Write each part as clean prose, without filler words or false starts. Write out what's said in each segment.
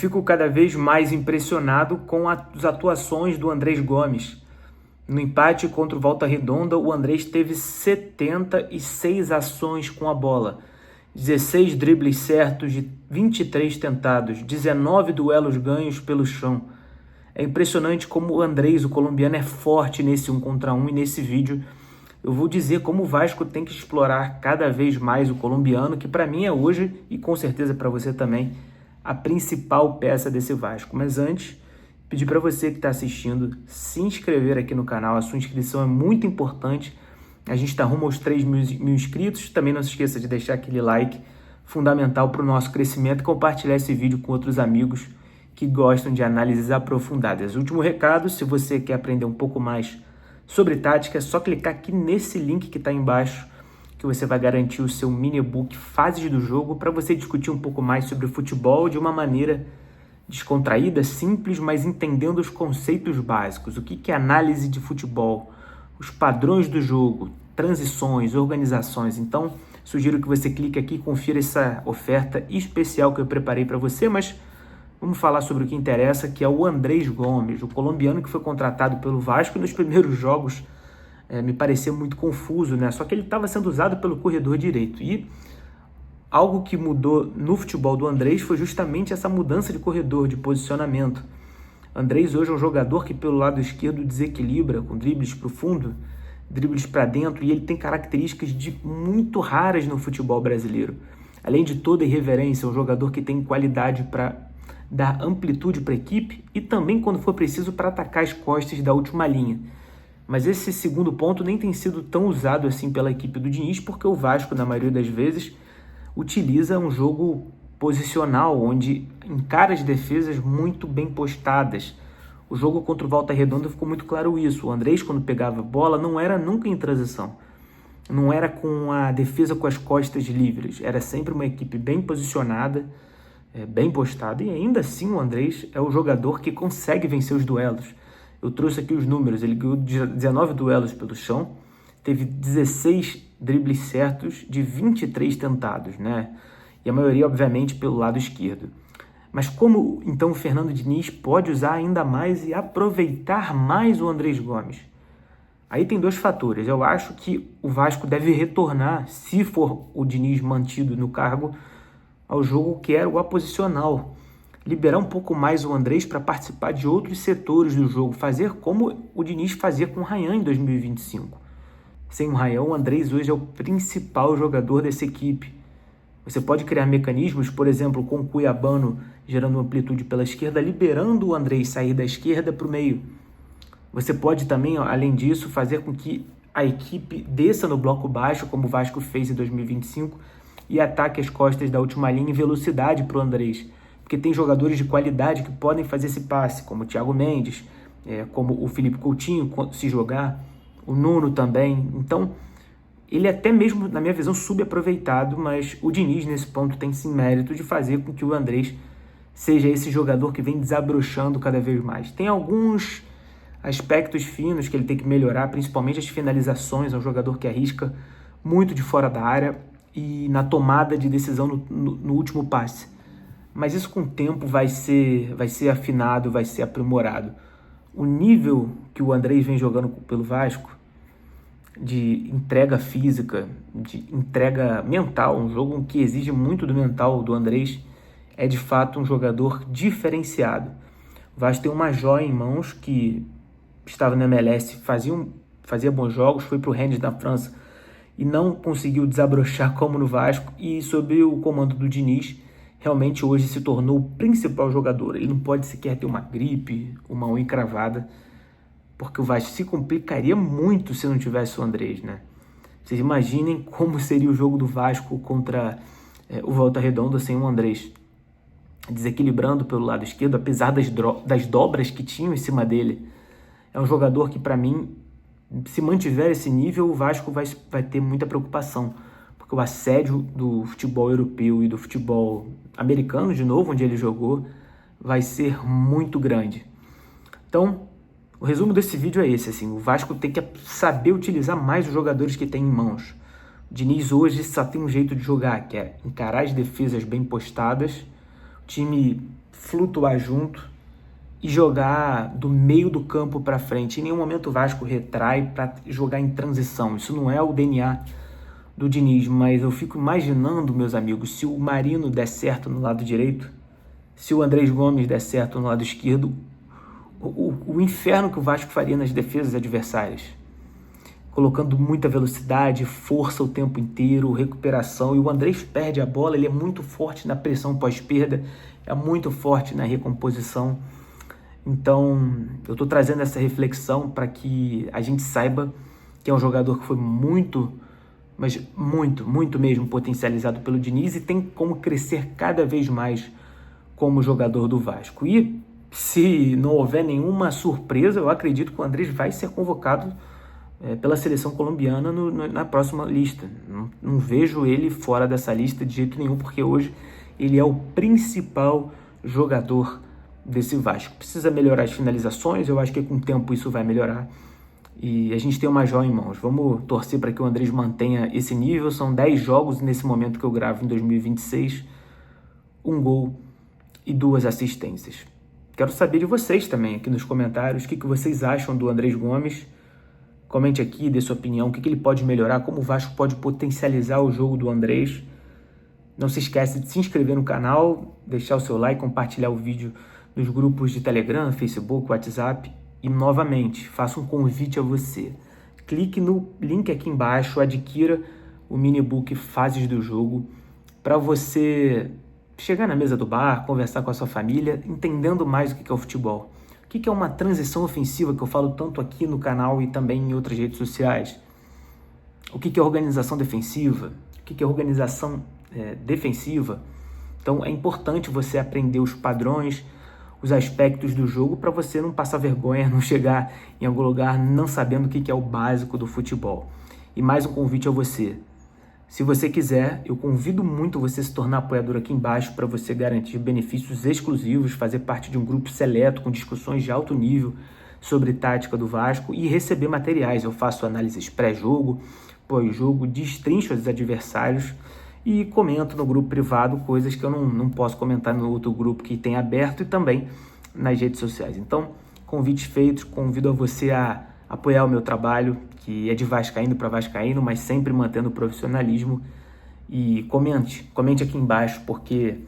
Fico cada vez mais impressionado com as atuações do Andrés Gomes. No empate contra o Volta Redonda, o Andrés teve 76 ações com a bola, 16 dribles certos de 23 tentados, 19 duelos ganhos pelo chão. É impressionante como o Andrés, o colombiano, é forte nesse 1 contra 1, e nesse vídeo eu vou dizer como o Vasco tem que explorar cada vez mais o colombiano, que para mim é hoje, e com certeza para você também, a principal peça desse Vasco. Mas antes, pedir para você que está assistindo se inscrever aqui no canal. A sua inscrição é muito importante. A gente está rumo aos 3 mil inscritos. Também não se esqueça de deixar aquele like fundamental para o nosso crescimento e compartilhar esse vídeo com outros amigos que gostam de análises aprofundadas. Último recado, se você quer aprender um pouco mais sobre tática, é só clicar aqui nesse link que está embaixo, que você vai garantir o seu mini e-book Fases do Jogo, para você discutir um pouco mais sobre o futebol de uma maneira descontraída, simples, mas entendendo os conceitos básicos. O que é análise de futebol, os padrões do jogo, transições, organizações. Então, sugiro que você clique aqui e confira essa oferta especial que eu preparei para você, mas vamos falar sobre o que interessa, que é o Andrés Gomes, o colombiano que foi contratado pelo Vasco e nos primeiros jogos me pareceu muito confuso, né? Só que ele estava sendo usado pelo corredor direito. E algo que mudou no futebol do Andrés foi justamente essa mudança de corredor, de posicionamento. Andrés hoje é um jogador que pelo lado esquerdo desequilibra, com dribles para o fundo, dribles para dentro, e ele tem características muito raras no futebol brasileiro. Além de toda irreverência, é um jogador que tem qualidade para dar amplitude para a equipe e também, quando for preciso, para atacar as costas da última linha. Mas esse segundo ponto nem tem sido tão usado assim pela equipe do Diniz, porque o Vasco, na maioria das vezes, utiliza um jogo posicional, onde encara as defesas muito bem postadas. O jogo contra o Volta Redonda ficou muito claro isso. O Andrés, quando pegava a bola, não era nunca em transição. Não era com a defesa com as costas livres. Era sempre uma equipe bem posicionada, bem postada. E ainda assim o Andrés é o jogador que consegue vencer os duelos. Eu trouxe aqui os números. Ele ganhou 19 duelos pelo chão, teve 16 dribles certos de 23 tentados, né? E a maioria, obviamente, pelo lado esquerdo. Mas como, então, o Fernando Diniz pode usar ainda mais e aproveitar mais o Andrés Gomes? Aí tem dois fatores. Eu acho que o Vasco deve retornar, se for o Diniz mantido no cargo, ao jogo que era o aposicional. Liberar um pouco mais o Andrés para participar de outros setores do jogo. Fazer como o Diniz fazia com o Rayhan em 2025. Sem o Rayhan, o Andrés hoje é o principal jogador dessa equipe. Você pode criar mecanismos, por exemplo, com o Cuiabano gerando amplitude pela esquerda, liberando o Andrés sair da esquerda para o meio. Você pode também, além disso, fazer com que a equipe desça no bloco baixo, como o Vasco fez em 2025, e ataque as costas da última linha em velocidade para o Andrés. Porque tem jogadores de qualidade que podem fazer esse passe, como o Thiago Mendes, como o Felipe Coutinho, se jogar, o Nuno também. Então, ele até mesmo, na minha visão, subaproveitado, mas o Diniz, nesse ponto, tem sim mérito de fazer com que o Andrés seja esse jogador que vem desabrochando cada vez mais. Tem alguns aspectos finos que ele tem que melhorar, principalmente as finalizações. É um jogador que arrisca muito de fora da área e na tomada de decisão no último passe. Mas isso com o tempo vai ser afinado, vai ser aprimorado. O nível que o Andrés vem jogando pelo Vasco, de entrega física, de entrega mental, um jogo que exige muito do mental do Andrés, é de fato um jogador diferenciado. O Vasco tem uma joia em mãos que estava na MLS, fazia bons jogos, foi para o Rennes da França e não conseguiu desabrochar como no Vasco, e sob o comando do Diniz, realmente hoje se tornou o principal jogador. Ele não pode sequer ter uma gripe, uma unha encravada, porque o Vasco se complicaria muito se não tivesse o Andrés, né? Vocês imaginem como seria o jogo do Vasco contra o Volta Redonda sem o Andrés. Desequilibrando pelo lado esquerdo, apesar das dobras que tinham em cima dele. É um jogador que, para mim, se mantiver esse nível, o Vasco vai ter muita preocupação. Porque o assédio do futebol europeu e do futebol americano, de novo, onde ele jogou, vai ser muito grande. Então, o resumo desse vídeo é esse, assim, o Vasco tem que saber utilizar mais os jogadores que tem em mãos. O Diniz hoje só tem um jeito de jogar, que é encarar as defesas bem postadas. O time flutuar junto e jogar do meio do campo para frente. Em nenhum momento o Vasco retrai para jogar em transição. Isso não é o DNA do Diniz, mas eu fico imaginando, meus amigos, se o Marino der certo no lado direito, se o Andrés Gomes der certo no lado esquerdo, o inferno que o Vasco faria nas defesas adversárias, colocando muita velocidade, força o tempo inteiro, recuperação, e o Andrés perde a bola, ele é muito forte na pressão pós-perda, é muito forte na recomposição. Então, eu estou trazendo essa reflexão para que a gente saiba que é um jogador que foi muito, mas muito mesmo potencializado pelo Diniz e tem como crescer cada vez mais como jogador do Vasco. E se não houver nenhuma surpresa, eu acredito que o Andrés vai ser convocado pela seleção colombiana na próxima lista. Não vejo ele fora dessa lista de jeito nenhum, porque hoje ele é o principal jogador desse Vasco. Precisa melhorar as finalizações, eu acho que com o tempo isso vai melhorar. E a gente tem uma joia em mãos. Vamos torcer para que o Andrés mantenha esse nível. São 10 jogos nesse momento que eu gravo em 2026, 1 gol e 2 assistências. Quero saber de vocês também aqui nos comentários o que vocês acham do Andrés Gomes. Comente aqui, dê sua opinião, o que ele pode melhorar, como o Vasco pode potencializar o jogo do Andrés. Não se esqueça de se inscrever no canal, deixar o seu like, compartilhar o vídeo nos grupos de Telegram, Facebook, WhatsApp. E novamente, faço um convite a você. Clique no link aqui embaixo, adquira o mini-book Fases do Jogo, para você chegar na mesa do bar, conversar com a sua família, entendendo mais o que é o futebol. O que é uma transição ofensiva, que eu falo tanto aqui no canal e também em outras redes sociais. O que é organização defensiva, o que é organização defensiva. Então é importante você aprender os padrões, os aspectos do jogo, para você não passar vergonha, não chegar em algum lugar não sabendo o que é o básico do futebol. E mais um convite a você. Se você quiser, eu convido muito você a se tornar apoiador aqui embaixo, para você garantir benefícios exclusivos, fazer parte de um grupo seleto com discussões de alto nível sobre tática do Vasco e receber materiais. Eu faço análises pré-jogo, pós-jogo, destrincho os adversários e comento no grupo privado coisas que eu não posso comentar no outro grupo que tem aberto e também nas redes sociais. Então, convites feitos, convido a você a apoiar o meu trabalho, que é de vascaíno para vascaíno, mas sempre mantendo o profissionalismo. E comente aqui embaixo, porque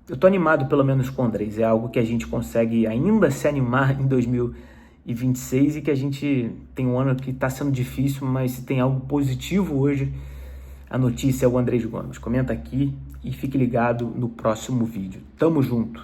eu tô animado pelo menos com o Andrés. É algo que a gente consegue ainda se animar em 2026 e que a gente tem um ano que está sendo difícil, mas se tem algo positivo hoje, a notícia é o Andrés Gomes. Comenta aqui e fique ligado no próximo vídeo. Tamo junto!